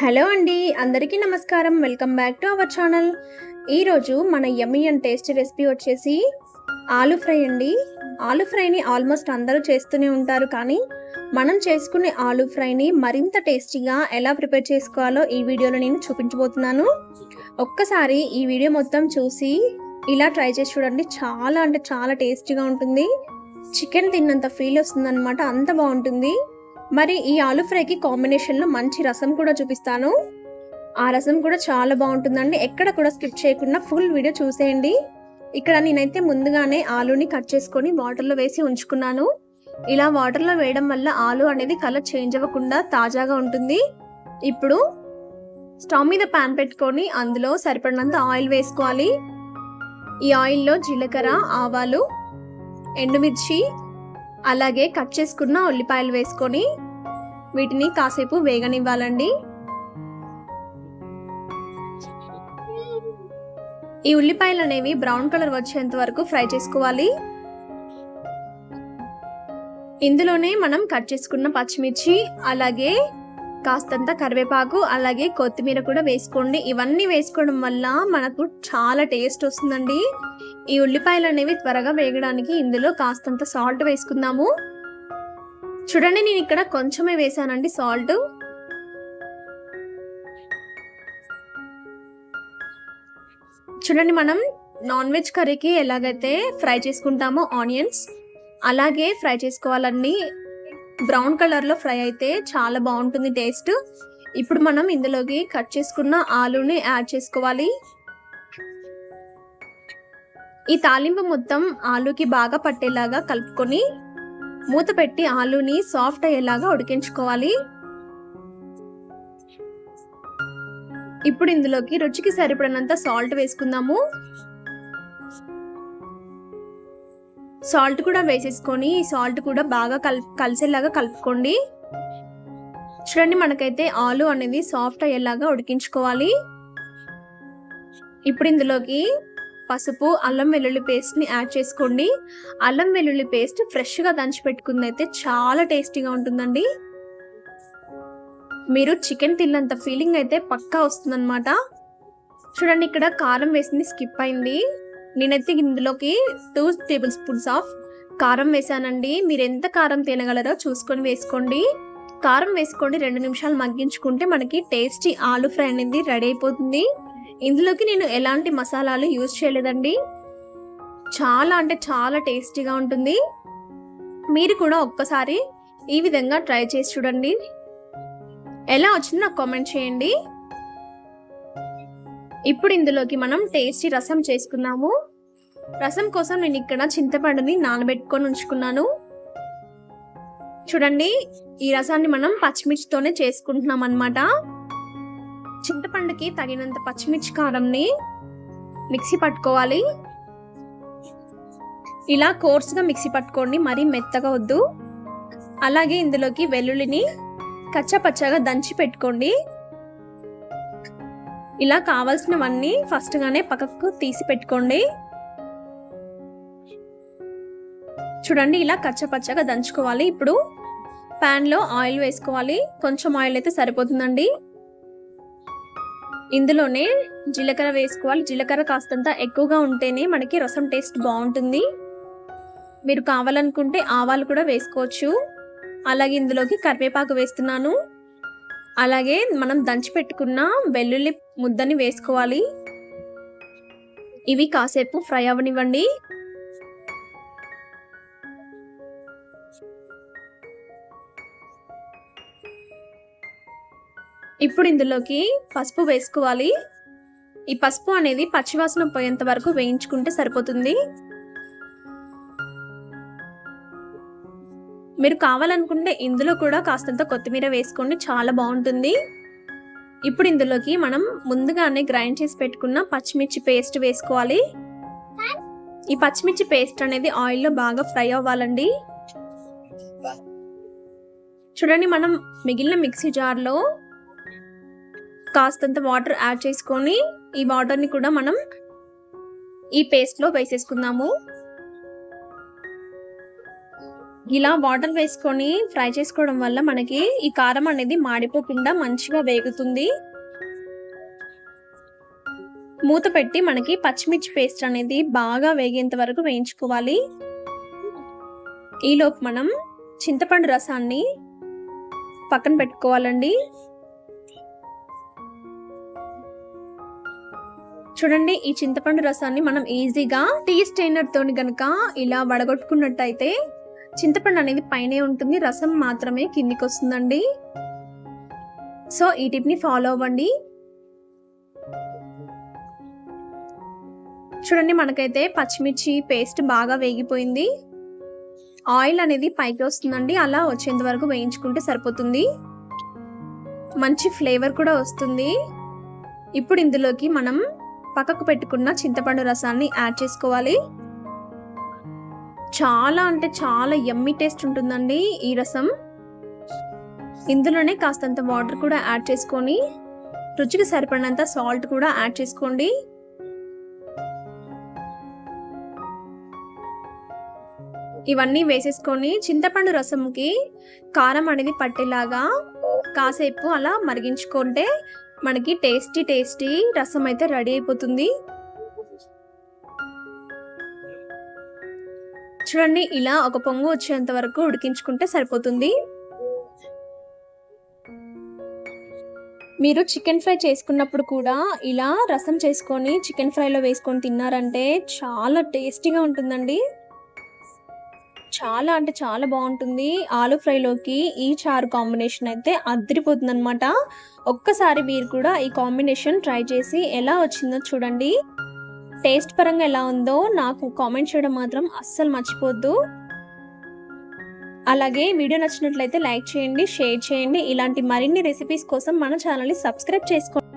Hello అండి, అందరికీ నమస్కారం. Welcome back to our channel. ఈరోజు మన యమ్మీ అండ్ టేస్టీ రెసిపీ వచ్చేసి ఆలూ ఫ్రై అండి. ఆలూ ఫ్రైని ఆల్మోస్ట్ అందరూ చేస్తూనే ఉంటారు, కానీ మనం చేసుకునే ఆలూ ఫ్రైని మరింత టేస్టీగా ఎలా ప్రిపేర్ చేసుకోవాలో ఈ వీడియోలో నేను చూపించబోతున్నాను. ఒక్కసారి ఈ వీడియో మొత్తం చూసి ఇలా ట్రై చేసి చూడండి. చాలా అంటే చాలా టేస్టీగా ఉంటుంది. చికెన్ తిన్నంత ఫీల్ వస్తుందన్నమాట, అంత బాగుంటుంది. మరి ఈ ఆలూ ఫ్రైకి కాంబినేషన్లో మంచి రసం కూడా చూపిస్తాను. ఆ రసం కూడా చాలా బాగుంటుందండి. ఎక్కడ కూడా స్కిప్ చేయకుండా ఫుల్ వీడియో చూసేయండి. ఇక్కడ నేనైతే ముందుగానే ఆలూని కట్ చేసుకొని వాటర్లో వేసి ఉంచుకున్నాను. ఇలా వాటర్లో వేయడం వల్ల ఆలూ అనేది కలర్ చేంజ్ అవ్వకుండా తాజాగా ఉంటుంది. ఇప్పుడు స్టవ్ మీద ప్యాన్ పెట్టుకొని అందులో సరిపడినంత ఆయిల్ వేసుకోవాలి. ఈ ఆయిల్లో జీలకర్ర, ఆవాలు, ఎండుమిర్చి, అలాగే కట్ చేసుకున్న ఉల్లిపాయలు వేసుకొని వీటిని కాసేపు వేగనివ్వాలండి. ఈ ఉల్లిపాయలు అనేవి బ్రౌన్ కలర్ వచ్చేంత వరకు ఫ్రై చేసుకోవాలి. ఇందులోనే మనం కట్ చేసుకున్న పచ్చిమిర్చి, అలాగే కాస్తంత కరివేపాకు, అలాగే కొత్తిమీర కూడా వేసుకోండి. ఇవన్నీ వేసుకోవడం వల్ల మనకు చాలా టేస్ట్ వస్తుందండి. ఈ ఉల్లిపాయలు అనేవి త్వరగా వేగడానికి ఇందులో కాస్తంత సాల్ట్ వేసుకుందాము. చూడండి, నేను ఇక్కడ కొంచెమే వేసానండి సాల్ట్. చూడండి, మనం నాన్ వెజ్ కర్రీకి ఎలాగైతే ఫ్రై చేసుకుంటామో ఆనియన్స్, అలాగే ఫ్రై చేసుకోవాలండి. బ్రౌన్ కలర్లో ఫ్రై అయితే చాలా బాగుంటుంది టేస్ట్. ఇప్పుడు మనం ఇందులోకి కట్ చేసుకున్న ఆలూని యాడ్ చేసుకోవాలి. ఈ తాలింపు మొత్తం ఆలూకి బాగా పట్టేలాగా కలుపుకొని మూత పెట్టి ఆలూని సాఫ్ట్ అయ్యేలాగా ఉడికించుకోవాలి. ఇప్పుడు ఇందులోకి రుచికి సరిపడినంత సాల్ట్ వేసుకుందాము. సాల్ట్ కూడా వేసేసుకొని ఈ సాల్ట్ కూడా బాగా కలిసేలాగా కలుపుకోండి. చూడండి, మనకైతే ఆలూ అనేది సాఫ్ట్ అయ్యేలాగా ఉడికించుకోవాలి. ఇప్పుడు ఇందులోకి పసుపు, అల్లం వెల్లుల్లి పేస్ట్ని యాడ్ చేసుకోండి. అల్లం వెల్లుల్లి పేస్ట్ ఫ్రెష్గా దంచి పెట్టుకుంది అయితే చాలా టేస్టీగా ఉంటుందండి. మీరు చికెన్ తిన్నంత ఫీలింగ్ అయితే పక్కా వస్తుందన్నమాట. చూడండి, ఇక్కడ కారం వేసింది స్కిప్ అయింది. నేనైతే ఇందులోకి 2 టేబుల్ స్పూన్స్ ఆఫ్ కారం వేసానండి. మీరు ఎంత కారం తినగలరో చూసుకొని వేసుకోండి. కారం వేసుకోండి, 2 నిమిషాలు మగ్గించుకుంటే మనకి టేస్టీ ఆలూ ఫ్రై అనేది రెడీ అయిపోతుంది. ఇందులోకి నేను ఎలాంటి మసాలాలు యూజ్ చేయలేదండి. చాలా అంటే చాలా టేస్టీగా ఉంటుంది. మీరు కూడా ఒక్కసారి ఈ విధంగా ట్రై చేసి చూడండి. ఎలా వచ్చిందో నాకు కామెంట్ చేయండి. ఇప్పుడు ఇందులోకి మనం టేస్టీ రసం చేసుకున్నాము. రసం కోసం నేను ఇక్కడ చింతపండుని నానబెట్టుకొని ఉంచుకున్నాను. చూడండి, ఈ రసాన్ని మనం పచ్చిమిర్చితోనే చేసుకుంటున్నాం అన్నమాట. చింతపండుకి తగినంత పచ్చిమిర్చి కారంని మిక్సీ పట్టుకోవాలి. ఇలా కోర్సుగా మిక్సీ పట్టుకోండి, మరీ మెత్తగా వద్దు. అలాగే ఇందులోకి వెల్లుల్లిని కచ్చపచ్చగా దంచి పెట్టుకోండి. ఇలా కావాల్సినవన్నీ ఫస్ట్ గానే పక్కకు తీసి పెట్టుకోండి. చూడండి, ఇలా కచ్చపచ్చగా దంచుకోవాలి. ఇప్పుడు ప్యాన్ లో ఆయిల్ వేసుకోవాలి. కొంచెం ఆయిల్ అయితే సరిపోతుందండి. ఇందులోనే జీలకర్ర వేసుకోవాలి. జీలకర్ర కాస్తంత ఎక్కువగా ఉంటేనే మనకి రసం టేస్ట్ బాగుంటుంది. మీరు కావాలనుకుంటే ఆవాలు కూడా వేసుకోవచ్చు. అలాగే ఇందులోకి కరివేపాకు వేస్తున్నాను. అలాగే మనం దంచి పెట్టుకున్న వెల్లుల్లి ముద్దని వేసుకోవాలి. ఇవి కాసేపు ఫ్రై అవ్వనివ్వండి. ఇప్పుడు ఇందులోకి పసుపు వేసుకోవాలి. ఈ పసుపు అనేది పచ్చివాసన పోయేంత వరకు వేయించుకుంటే సరిపోతుంది. మీరు కావాలనుకుంటే ఇందులో కూడా కాస్తంత కొత్తిమీర వేసుకోండి, చాలా బాగుంటుంది. ఇప్పుడు ఇందులోకి మనం ముందుగానే గ్రైండ్ చేసి పెట్టుకున్న పచ్చిమిర్చి పేస్ట్ వేసుకోవాలి. ఈ పచ్చిమిర్చి పేస్ట్ అనేది ఆయిల్లో బాగా ఫ్రై అవ్వాలండి. చూడండి, మనం మిగిలిన మిక్సీ జార్లో కాస్తంత వాటర్ యాడ్ చేసుకొని ఈ వాటర్ని కూడా మనం ఈ పేస్ట్లో వేసేసుకుందాము. ఇలా వాటర్ వేసుకొని ఫ్రై చేసుకోవడం వల్ల మనకి ఈ కారం అనేది మాడిపోకుండా మంచిగా వేగుతుంది. మూత పెట్టి మనకి పచ్చిమిర్చి పేస్ట్ అనేది బాగా వేగేంత వరకు వేయించుకోవాలి. ఈలోపు మనం చింతపండు రసాన్ని పక్కన పెట్టుకోవాలండి. చూడండి, ఈ చింతపండు రసాన్ని మనం ఈజీగా టీ స్టెయినర్ తోని గనక ఇలా వడగొట్టుకున్నట్టయితే చింతపండు అనేది పైనే ఉంటుంది, రసం మాత్రమే కిందికి వస్తుందండి. సో ఈ టిప్ ని ఫాలో అవ్వండి. చూడండి, మనకైతే పచ్చిమిర్చి పేస్ట్ బాగా వేగిపోయింది. ఆయిల్ అనేది పైకి వస్తుందండి, అలా వచ్చేంత వరకు వేయించుకుంటే సరిపోతుంది. మంచి ఫ్లేవర్ కూడా వస్తుంది. ఇప్పుడు ఇందులోకి మనం పక్కకు పెట్టుకున్న చింతపండు రసాన్ని యాడ్ చేసుకోవాలి. చాలా అంటే చాలా యమ్మీ టేస్ట్ ఉంటుందండి ఈ రసం. ఇందులోనే కాస్తంత వాటర్ కూడా యాడ్ చేసుకొని రుచికి సరిపడినంత సాల్ట్ కూడా యాడ్ చేసుకోండి. ఇవన్నీ వేసేసుకొని చింతపండు రసంకి కారం అనేది పట్టేలాగా కాసేపు అలా మరిగించుకుంటే మనకి టేస్టీ రసం అయితే రెడీ అయిపోతుంది. చూడండి, ఇలా ఒక పొంగు వచ్చేంత వరకు ఉడికించుకుంటే సరిపోతుంది. మీరు చికెన్ ఫ్రై చేసుకున్నప్పుడు కూడా ఇలా రసం చేసుకొని చికెన్ ఫ్రైలో వేసుకొని తిన్నారంటే చాలా టేస్టీగా ఉంటుందండి. చాలా అంటే చాలా బాగుంటుంది. ఆలు ఫ్రైలోకి ఈ చారు కాంబినేషన్ అయితే అదిరిపోతుంది అనమాట. ఒక్కసారి మీరు కూడా ఈ కాంబినేషన్ ట్రై చేసి ఎలా వచ్చిందో చూడండి. టేస్ట్ పరంగా ఎలా ఉందో నాకు కామెంట్ చేయడం మాత్రం అస్సలు మర్చిపోద్దు. అలాగే వీడియో నచ్చినట్లయితే లైక్ చేయండి, షేర్ చేయండి. ఇలాంటి మరిన్ని రెసిపీస్ కోసం మన ఛానల్ని సబ్స్క్రైబ్ చేసుకోండి.